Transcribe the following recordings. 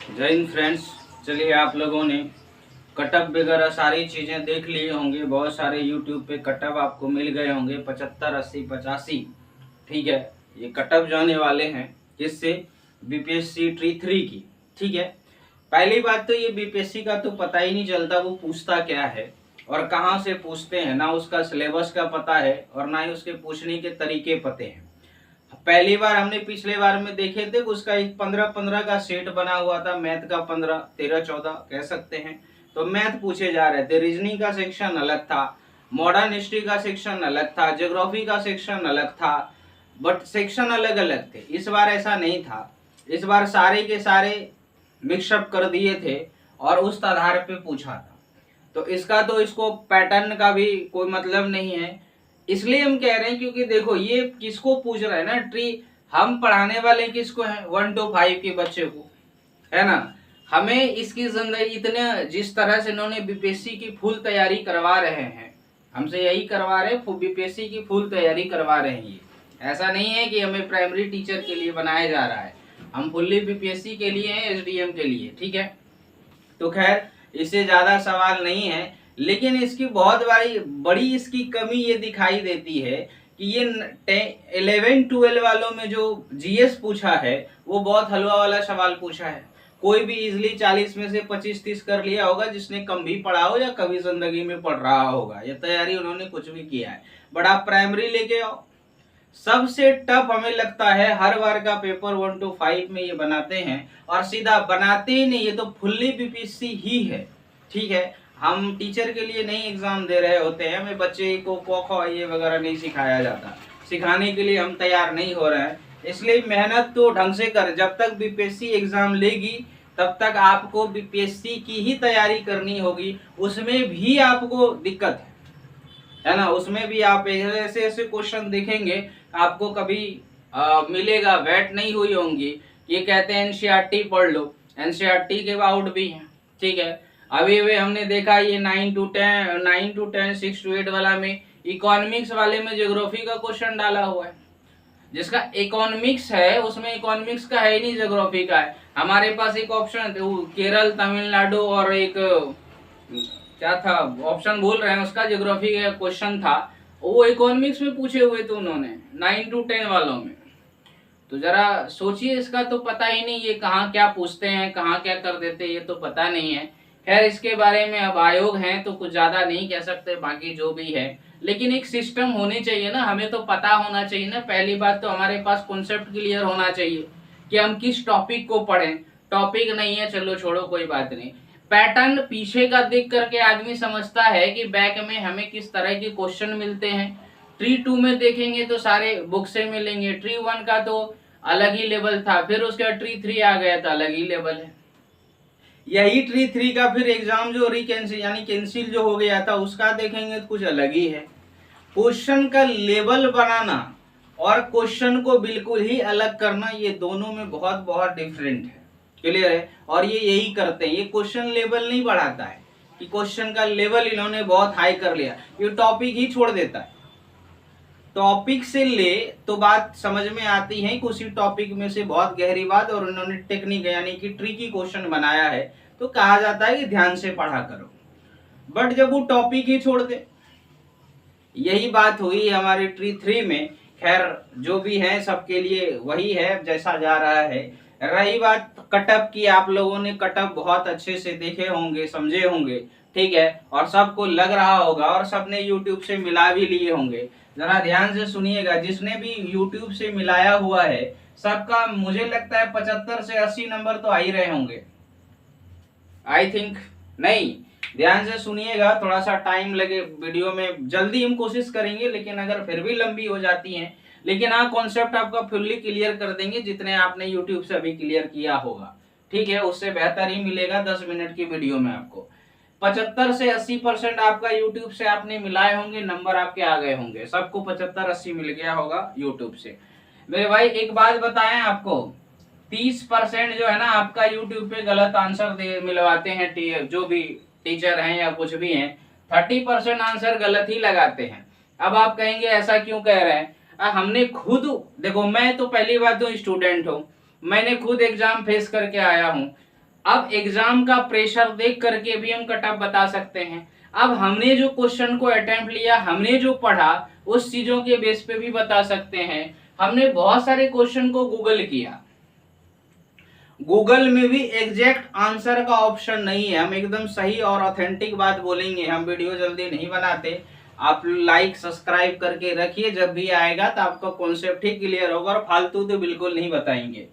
जय हिंद फ्रेंड्स। चलिए, आप लोगों ने कटअप वगैरह सारी चीज़ें देख ली होंगी। बहुत सारे यूट्यूब पे कटअप आपको मिल गए होंगे 75, 80, 85। ठीक है, ये कटअप जाने वाले हैं किससे? बीपीएससी ट्री 3 की। ठीक है, पहली बात तो ये बीपीएससी का तो पता ही नहीं चलता वो पूछता क्या है और कहाँ से पूछते हैं। ना उसका सिलेबस का पता है और ना ही उसके पूछने के तरीके पते हैं। पहली बार हमने पिछले बार में देखे थे, उसका एक 15-15 का सेट बना हुआ था। मैथ का 15, 13-14 कह सकते हैं। तो मैथ पूछे जा रहे थे, रीजनिंग का सेक्शन अलग था, मॉडर्न हिस्ट्री का सेक्शन अलग था, ज्योग्राफी का सेक्शन अलग था, बट सेक्शन अलग अलग थे। इस बार ऐसा नहीं था। इस बार सारे के सारे मिक्सअप कर दिए थे और उस आधार पे पूछा था। तो इसका तो इसको पैटर्न का भी कोई मतलब नहीं है। इसलिए हम कह रहे हैं क्योंकि देखो ये किसको पूछ रहा है ना, ट्री हम पढ़ाने वाले किसको हैं? 1 to 5 के बच्चे को, है ना। हमें इसकी जिंदगी इतने जिस तरह से इन्होंने बीपीएससी की फुल तैयारी करवा रहे हैं, हमसे यही करवा रहे हैं, बीपीएससी की फुल तैयारी करवा रहे हैं। ये ऐसा नहीं है कि हमें प्राइमरी टीचर के लिए बनाया जा रहा है, हम फुल्ली बीपीएससी के लिए हैं, एसडीएम के लिए। ठीक है, तो खैर इससे ज्यादा सवाल नहीं है। लेकिन इसकी बहुत बड़ी इसकी कमी ये दिखाई देती है कि ये 11-12 वालों में जो जीएस पूछा है वो बहुत हलवा वाला सवाल पूछा है। कोई भी इजिली 40 में से 25-30 कर लिया होगा जिसने कम भी पढ़ा हो या कभी जिंदगी में पढ़ रहा होगा। ये तैयारी उन्होंने कुछ भी किया है। बट आप प्राइमरी लेके आओ, सबसे टफ हमें लगता है हर बार का पेपर 1 to 5 में ये बनाते हैं। और सीधा बनाते ही नहीं, ये तो फुल्ली बीपीएससी ही है। ठीक है, हम टीचर के लिए नहीं एग्जाम दे रहे होते हैं, हमें बच्चे को क ये वगैरह नहीं सिखाया जाता, सिखाने के लिए हम तैयार नहीं हो रहे हैं। इसलिए मेहनत तो ढंग से कर, जब तक बीपीएससी एग्जाम लेगी तब तक आपको बीपीएससी की ही तैयारी करनी होगी। उसमें भी आपको दिक्कत है ना, उसमें भी आप ऐसे ऐसे क्वेश्चन देखेंगे आपको कभी मिलेगा, वेट नहीं हुई होंगी। ये कहते हैं एनसीईआरटी पढ़ लो, एनसीईआरटी के आउट भी हैं। ठीक है, अभी अभी हमने देखा ये 9 to 10, 6 to 8 वाला में, इकोनॉमिक्स वाले में ज्योग्राफी का क्वेश्चन डाला हुआ है। जिसका इकोनॉमिक्स है उसमें इकोनॉमिक्स का है नहीं, ज्योग्राफी का है। हमारे पास एक ऑप्शन केरल, तमिलनाडु और एक क्या था ऑप्शन भूल रहे हैं, उसका ज्योग्राफी का क्वेश्चन था, वो इकोनॉमिक्स में पूछे हुए थे उन्होंने 9 to 10 वालों में। तो जरा सोचिए, इसका तो पता ही नहीं ये कहाँ क्या पूछते हैं, कहाँ क्या कर देते हैं, ये तो पता नहीं है। खैर इसके बारे में अब आयोग हैं तो कुछ ज्यादा नहीं कह सकते, बाकी जो भी है। लेकिन एक सिस्टम होनी चाहिए ना, हमें तो पता होना चाहिए ना। पहली बात तो हमारे पास कॉन्सेप्ट क्लियर होना चाहिए कि हम किस टॉपिक को पढ़ें। टॉपिक नहीं है, चलो छोड़ो, कोई बात नहीं। पैटर्न पीछे का देख करके आदमी समझता है कि बैक में हमें किस तरह के क्वेश्चन मिलते हैं। ट्री 2 में देखेंगे तो सारे बुक से मिलेंगे। ट्री 1 का तो अलग ही लेवल था, फिर उसके बाद ट्री 3 आ गया था, अलग ही लेवल है। यही ट्री 3 का फिर एग्जाम जो रिकैंसिल यानी कैंसिल जो हो गया था उसका देखेंगे तो कुछ अलग ही है। क्वेश्चन का लेवल बनाना और क्वेश्चन को बिल्कुल ही अलग करना, ये दोनों में बहुत बहुत डिफरेंट है। क्लियर है? और ये यही करते हैं, ये क्वेश्चन लेवल नहीं बढ़ाता है कि क्वेश्चन का लेवल इन्होंने बहुत हाई कर लिया, ये टॉपिक ही छोड़ देता है। टॉपिक से ले तो बात समझ में आती है कि उसी टॉपिक में से बहुत गहरी बात और उन्होंने टेक्निक यानी कि ट्रिकी क्वेश्चन बनाया है, तो कहा जाता है कि ध्यान से पढ़ा करो। बट जब वो टॉपिक ही छोड़ दे, यही बात हुई हमारे ट्री 3 में। खैर जो भी है सबके लिए वही है जैसा जा रहा है। रही बात कटअप की, आप लोगों ने कटअप बहुत अच्छे से देखे होंगे, समझे होंगे। ठीक है, और सबको लग रहा होगा और सबने यूट्यूब से मिला भी लिए होंगे। जरा ध्यान से सुनिएगा, जिसने भी यूट्यूब से मिलाया हुआ है सबका मुझे लगता है 75 से 80 नंबर तो आ ही रहे होंगे, आई थिंक। नहीं, ध्यान से सुनिएगा, थोड़ा सा टाइम लगे वीडियो में, जल्दी हम कोशिश करेंगे, लेकिन अगर फिर भी लंबी हो जाती है, लेकिन हाँ कॉन्सेप्ट आपका फुल्ली क्लियर कर देंगे जितने आपने यूट्यूब से अभी क्लियर किया होगा। ठीक है, उससे बेहतर ही मिलेगा 10 मिनट की वीडियो में आपको। 75 से 80% आपका यूट्यूब से आपने मिलाए होंगे, नंबर आपके आ गए होंगे, सबको 75-80 मिल गया होगा यूट्यूब से। मेरे भाई एक बात बताएं आपको, 30% जो है ना आपका यूट्यूब पे गलत आंसर दे मिलवाते हैं, जो भी टीचर हैं या कुछ भी हैं, 30% आंसर गलत ही लगाते हैं। अब आप कहेंगे ऐसा क्यों कह रहे हैं? हमने खुद, देखो मैं तो पहली बात तो स्टूडेंट हूँ, मैंने खुद एग्जाम फेस करके आया हूँ। अब एग्जाम का प्रेशर देख करके भी हम कट ऑफ बता सकते हैं। अब हमने जो क्वेश्चन को अटेम्प्ट लिया, हमने जो पढ़ा, उस चीजों के बेस पे भी बता सकते हैं। हमने बहुत सारे क्वेश्चन को गूगल किया, गूगल में भी एग्जैक्ट आंसर का ऑप्शन नहीं है। हम एकदम सही और ऑथेंटिक बात बोलेंगे, हम वीडियो जल्दी नहीं बनाते। आप लाइक सब्सक्राइब करके रखिए, जब भी आएगा तो आपका कॉन्सेप्ट ही क्लियर होगा, और फालतू तो बिल्कुल नहीं बताएंगे।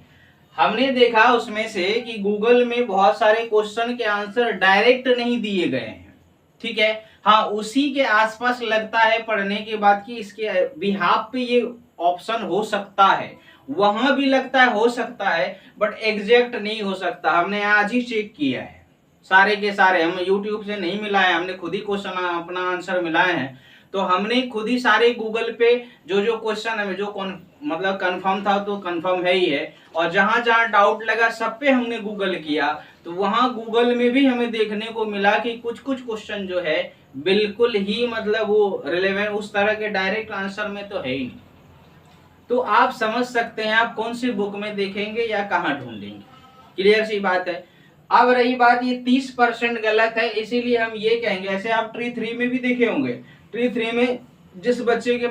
हमने देखा उसमें से कि गूगल में बहुत सारे क्वेश्चन के आंसर डायरेक्ट नहीं दिए गए हैं, ठीक है। हाँ, उसी के आसपास लगता है पढ़ने के बाद कि इसके बिहाफ पे ये ऑप्शन हो सकता है, वहां भी लगता है हो सकता है, बट एग्जैक्ट नहीं हो सकता। हमने आज ही चेक किया है सारे के सारे, हम यूट्यूब से नहीं मिलाए, हमने खुद ही क्वेश्चन अपना आंसर मिलाए हैं। तो हमने खुद ही सारे गूगल पे जो जो क्वेश्चन हमें जो मतलब कंफर्म था तो कंफर्म है ही है, और जहां जहां डाउट लगा सब पे हमने गूगल किया। तो वहां गूगल में भी हमें देखने को मिला कि कुछ कुछ क्वेश्चन जो है बिल्कुल ही मतलब वो रिलेवेंट, उस तरह के डायरेक्ट आंसर में तो है ही नहीं। तो आप समझ सकते हैं आप कौन सी बुक में देखेंगे या कहाँ ढूंढेंगे, क्लियर सी बात है। अब रही बात, ये 30% गलत है, इसीलिए हम ये कहेंगे, ऐसे आप ट्री 3 में भी देखे होंगे, ट्री 3 में जिस बच्चे के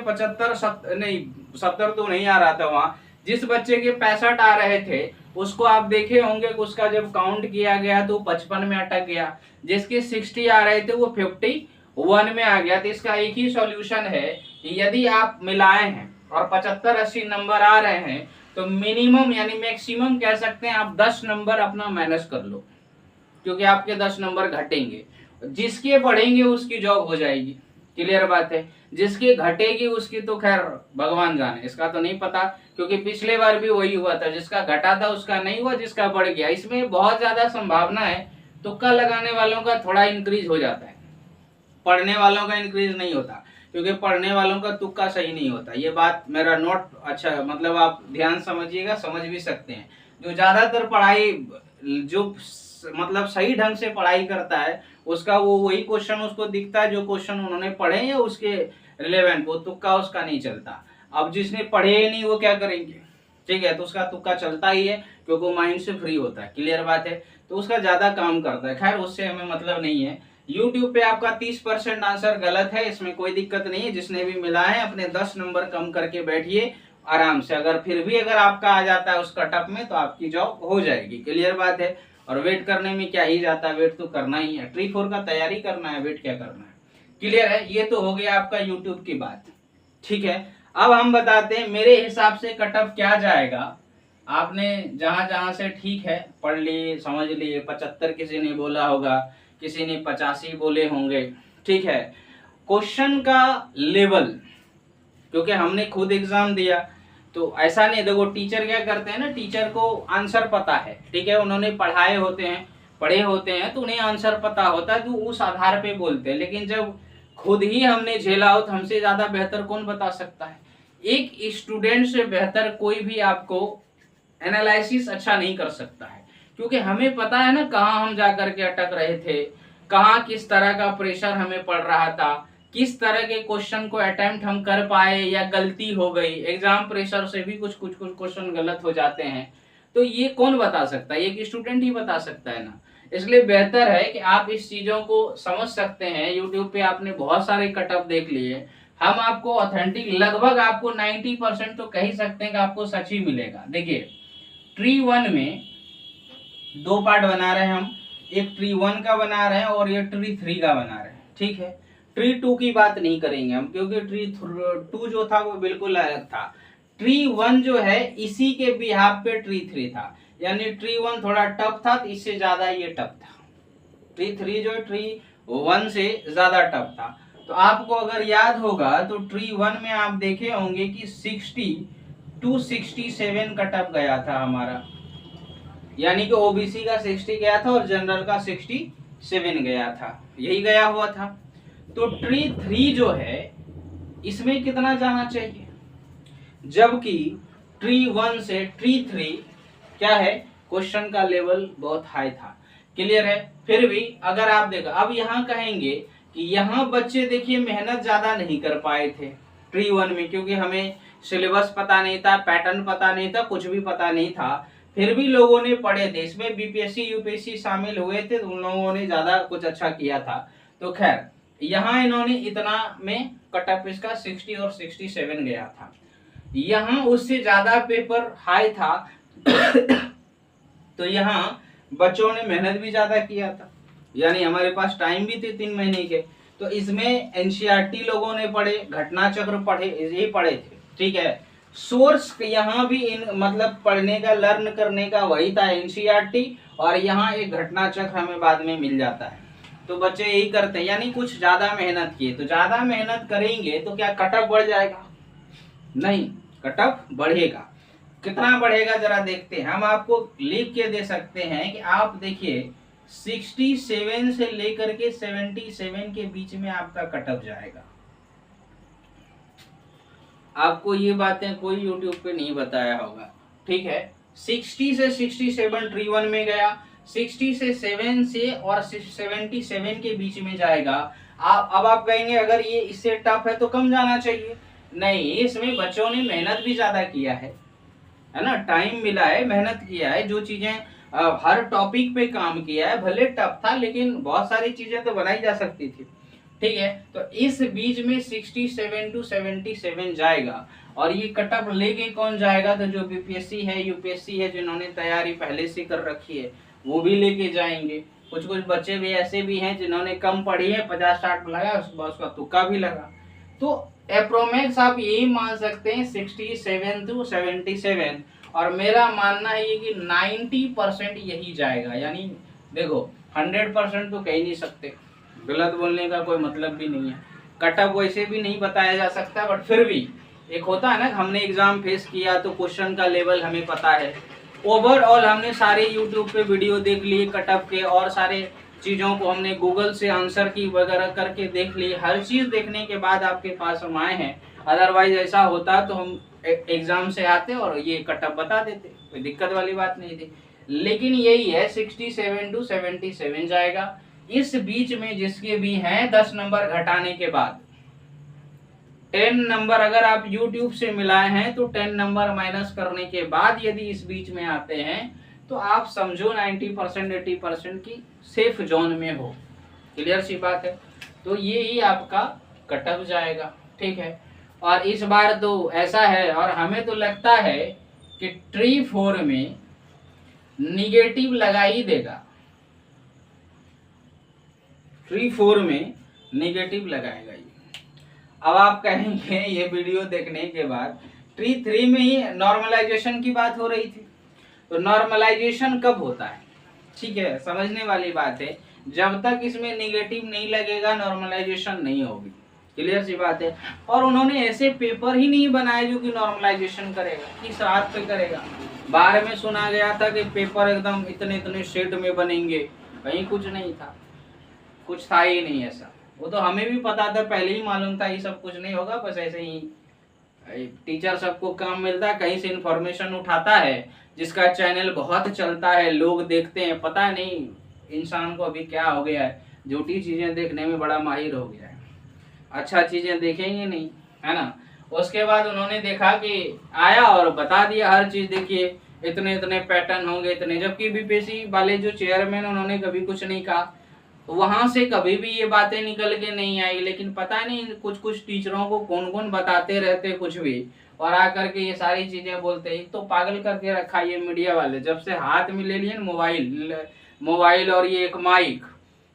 70 तो नहीं आ रहा था, वहां जिस बच्चे के 65 आ रहे थे उसको आप देखे होंगे कि उसका जब काउंट किया गया तो 55 में अटक गया, जिसके 60 आ रहे थे वो 51 में आ गया। तो इसका एक ही सॉल्यूशन है कि यदि आप मिलाए हैं और 75-80 नंबर आ रहे हैं तो मिनिमम यानी मैक्सिमम कह सकते हैं आप 10 नंबर अपना माइनस कर लो, क्योंकि आपके 10 नंबर घटेंगे। जिसके बढ़ेंगे उसकी जॉब हो जाएगी, क्लियर बात है। जिसकी घटेगी उसकी तो खैर भगवान जाने, इसका तो नहीं पता, क्योंकि पिछले बार भी वही हुआ था, जिसका घटा था उसका नहीं हुआ, जिसका बढ़ गया। इसमें बहुत ज्यादा संभावना है, तुक्का लगाने वालों का थोड़ा इंक्रीज हो जाता है, पढ़ने वालों का इंक्रीज नहीं होता, क्योंकि पढ़ने वालों का तुक्का सही नहीं होता। ये बात मेरा नोट अच्छा मतलब आप ध्यान समझिएगा, समझ भी सकते हैं। जो ज्यादातर पढ़ाई जो मतलब सही ढंग से पढ़ाई करता है उसका वो वही क्वेश्चन उसको दिखता है जो क्वेश्चन उन्होंने पढ़े या उसके रिलेवेंट, वो तुक्का उसका नहीं चलता। अब जिसने पढ़े ही नहीं वो क्या करेंगे, ठीक है, तो उसका तुक्का चलता ही है, क्योंकि वो माइंड से फ्री होता है, क्लियर बात है, तो उसका ज्यादा काम करता है। खैर उससे हमें मतलब नहीं है। YouTube पे आपका 30% आंसर गलत है, इसमें कोई दिक्कत नहीं है। जिसने भी मिला है अपने 10 नंबर कम करके बैठिए आराम से, अगर फिर भी अगर आपका आ जाता है उस कटअप में तो आपकी जॉब हो जाएगी, क्लियर बात है। और वेट करने में क्या ही जाता है, वेट तो करना ही है, ट्री 4 का तैयारी करना है, वेट क्या करना है, क्लियर है। ये तो हो गया आपका यूट्यूब की बात, ठीक है। अब हम बताते हैं मेरे हिसाब से कटअप क्या जाएगा। आपने जहां जहां से ठीक है पढ़ लिए समझ लिए, 75 किसी ने बोला होगा, किसी ने 85 बोले होंगे, ठीक है। क्वेश्चन का लेवल, क्योंकि हमने खुद एग्जाम दिया तो ऐसा नहीं, देखो टीचर क्या करते हैं ना, टीचर को आंसर पता है, ठीक है, उन्होंने पढ़ाए होते हैं, पढ़े होते हैं, तो उन्हें आंसर पता होता है, तो उस आधार पे बोलते हैं। लेकिन जब खुद ही हमने झेला हो तो हमसे ज्यादा बेहतर कौन बता सकता है। एक स्टूडेंट से बेहतर कोई भी आपको एनालिसिस अच्छा नहीं कर सकता है, क्योंकि हमें पता है ना कहाँ हम जाकर के अटक रहे थे, कहाँ किस तरह का प्रेशर हमें पड़ रहा था, किस तरह के क्वेश्चन को अटेम्प्ट हम कर पाए या गलती हो गई। एग्जाम प्रेशर से भी कुछ क्वेश्चन गलत हो जाते हैं, तो ये कौन बता सकता है, एक स्टूडेंट ही बता सकता है ना। इसलिए बेहतर है कि आप इस चीजों को समझ सकते हैं। यूट्यूब पे आपने बहुत सारे कटअप देख लिए, हम आपको ऑथेंटिक लगभग आपको 90% तो कह ही सकते हैं कि आपको सच ही मिलेगा। देखिए ट्री 1 में 2 पार्ट बना रहे हैं हम, एक ट्री 1 का बना रहे हैं और ये ट्री 3 का बना रहे हैं, ठीक है। ट्री 2 की बात नहीं करेंगे हम, क्योंकि ट्री 2 जो था वो बिल्कुल अलग था। ट्री 1 जो है इसी के बिहाफ पे ट्री 3 था, यानी ट्री 1 थोड़ा टफ था, तो इससे ज्यादा ये टफ था। ट्री 3 जो ट्री 1 से ज्यादा टफ था। तो आपको अगर याद होगा तो ट्री 1 में आप देखे होंगे कि 60 to 67 कटअप गया था हमारा, यानी कि ओबीसी का 60 गया था और जनरल का 67 गया था, यही गया हुआ था। तो ट्री 3 जो है इसमें कितना जाना चाहिए, जबकि ट्री 1 से ट्री 3 क्या है, क्वेश्चन का लेवल बहुत हाई था, क्लियर है। फिर भी अगर आप देखो, अब यहाँ कहेंगे कि यहाँ बच्चे देखिए मेहनत ज्यादा नहीं कर पाए थे ट्री 1 में, क्योंकि हमें सिलेबस पता नहीं था, पैटर्न पता नहीं था, कुछ भी पता नहीं था। फिर भी लोगों ने पढ़े थे, इसमें बीपीएससी यूपीएससी शामिल हुए थे, तो उन लोगों ने ज्यादा कुछ अच्छा किया था। तो खैर यहाँ इन्होंने इतना में कट ऑफ इसका 60 और 67 गया था। यहाँ उससे ज्यादा पेपर हाई था तो यहाँ बच्चों ने मेहनत भी ज्यादा किया था, यानी हमारे पास टाइम भी थे 3 महीने के। तो इसमें एनसीईआरटी लोगों ने पढ़े, घटना चक्र पढ़े, ये पढ़े थे, ठीक है। सोर्स यहाँ भी इन मतलब पढ़ने का, लर्न करने का वही था एनसीईआरटी, और यहाँ एक घटना चक्र हमें बाद में मिल जाता है। तो बच्चे यही करते हैं, यानी कुछ ज्यादा मेहनत किए। तो ज्यादा मेहनत करेंगे तो क्या कट ऑफ बढ़ जाएगा? नहीं, कट ऑफ बढ़ेगा। कितना बढ़ेगा जरा देखते हैं। हम आपको लिख के दे सकते हैं कि आप देखिए 67 से लेकर के 77 के बीच में आपका कट ऑफ जाएगा। आपको ये बातें कोई यूट्यूब पे नहीं बताया होगा, ठीक है। 60 से 67 ट्री 1 में गया, 60 से 7 से और 77 के बीच में जाएगा। अब आप कहेंगे अगर ये इससे टफ है तो कम जाना चाहिए। नहीं, इसमें बच्चों ने मेहनत भी ज्यादा किया है ना, टाइम मिला है, मेहनत किया है, जो चीजें हर टॉपिक पे काम किया है। भले टफ था लेकिन बहुत सारी चीजें तो बनाई जा सकती थी, ठीक है। तो इस बीच में 67 to 77 जाएगा। और ये कट ऑफ लेके कौन जाएगा? तो जो बीपीएससी है, यूपीएससी है, जिन्होंने तैयारी पहले से कर रखी है, वो भी लेके जाएंगे। कुछ कुछ बच्चे भी ऐसे भी हैं जिन्होंने कम पढ़ी है, 50-60 लगाया, उसका तुक्का भी लगा। तो एप्रोमैक्स आप यही मान सकते हैं 67 to 77। और मेरा मानना है कि 90% यही जाएगा। यानी देखो 100% तो कह ही नहीं सकते, गलत बोलने का कोई मतलब भी नहीं है। कट ऑफ वैसे भी नहीं बताया जा सकता, बट फिर भी एक होता है ना, हमने एग्जाम फेस किया तो क्वेश्चन का लेवल हमें पता है। ओवरऑल हमने सारे यूट्यूब पे वीडियो देख लिए कट ऑफ के, और सारे चीज़ों को हमने गूगल से आंसर की वगैरह करके देख ली। हर चीज़ देखने के बाद आपके पास हम आए हैं। अदरवाइज ऐसा होता तो हम एग्जाम से आते और ये कट ऑफ बता देते, कोई दिक्कत वाली बात नहीं थी। लेकिन यही है 67 to 77 जाएगा। इस बीच में जिसके भी हैं 10 नंबर घटाने के बाद 10 नंबर अगर आप YouTube से मिलाए हैं तो 10 नंबर माइनस करने के बाद यदि इस बीच में आते हैं तो आप समझो 90% 80% की सेफ जोन में हो। क्लियर सी बात है। तो ये ही आपका कट ऑफ जाएगा, ठीक है। और इस बार तो ऐसा है, और हमें तो लगता है कि ट्री 4 में निगेटिव लगा ही देगा, ट्री 4 में निगेटिव लगाएगा ये। अब आप कहेंगे ये वीडियो देखने के बाद ट्री 3 में ही नॉर्मलाइजेशन की बात हो रही थी, तो नॉर्मलाइजेशन कब होता है? ठीक है, समझने वाली बात है। जब तक इसमें निगेटिव नहीं लगेगा नॉर्मलाइजेशन नहीं होगी। क्लियर सी बात है। और उन्होंने ऐसे पेपर ही नहीं बनाए जो कि नॉर्मलाइजेशन करेगा, किस रात पे करेगा। बाहर में सुना गया था कि पेपर एकदम इतने इतने शेड में बनेंगे, कहीं कुछ नहीं था, कुछ था ही नहीं ऐसा। वो तो हमें भी पता था, पहले ही मालूम था ये सब कुछ नहीं होगा, बस ऐसे ही टीचर सबको काम मिलता है, कहीं से इंफॉर्मेशन उठाता है, जिसका चैनल बहुत चलता है, लोग देखते हैं। पता नहीं इंसान को अभी क्या हो गया है, झूठी चीजें देखने में बड़ा माहिर हो गया है, अच्छा चीजें देखेंगे नहीं, है ना। उसके बाद उन्होंने देखा कि आया और बता दिया हर चीज, देखिए इतने इतने पैटर्न होंगे इतने, जबकि बीपीएससी वाले जो चेयरमैन उन्होंने कभी कुछ नहीं कहा, वहां से कभी भी ये बातें निकल के नहीं आई। लेकिन पता नहीं कुछ कुछ टीचरों को कौन कौन बताते रहते कुछ भी, और आकर के ये सारी चीजें बोलते हैं। तो पागल करके रखा ये मीडिया वाले, जब से हाथ में ले लिए मोबाइल और ये एक माइक,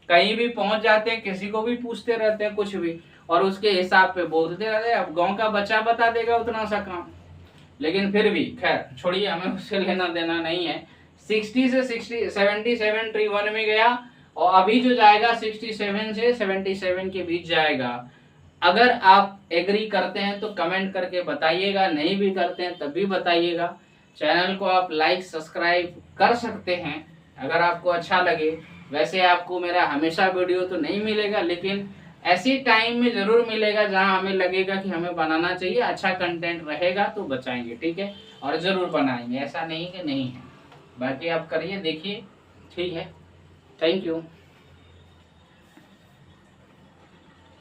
कहीं भी पहुंच जाते हैं, किसी को भी पूछते रहते हैं कुछ भी, और उसके हिसाब पे बोलते रहते हैं। अब गांव का बच्चा बता देगा उतना सा काम, लेकिन फिर भी खैर छोड़िए, हमें उससे लेना देना नहीं है। 60 से 77 ट्री 1 में गया, और अभी जो जाएगा 67 से 77 के बीच जाएगा। अगर आप एग्री करते हैं तो कमेंट करके बताइएगा, नहीं भी करते हैं तब भी बताइएगा। चैनल को आप लाइक सब्सक्राइब कर सकते हैं अगर आपको अच्छा लगे। वैसे आपको मेरा हमेशा वीडियो तो नहीं मिलेगा, लेकिन ऐसी टाइम में जरूर मिलेगा जहां हमें लगेगा कि हमें बनाना चाहिए, अच्छा कंटेंट रहेगा तो बचाएंगे, ठीक है, और जरूर बनाएंगे, ऐसा नहीं कि नहीं है। बाकी आप करिए, देखिए, ठीक है। Thank you.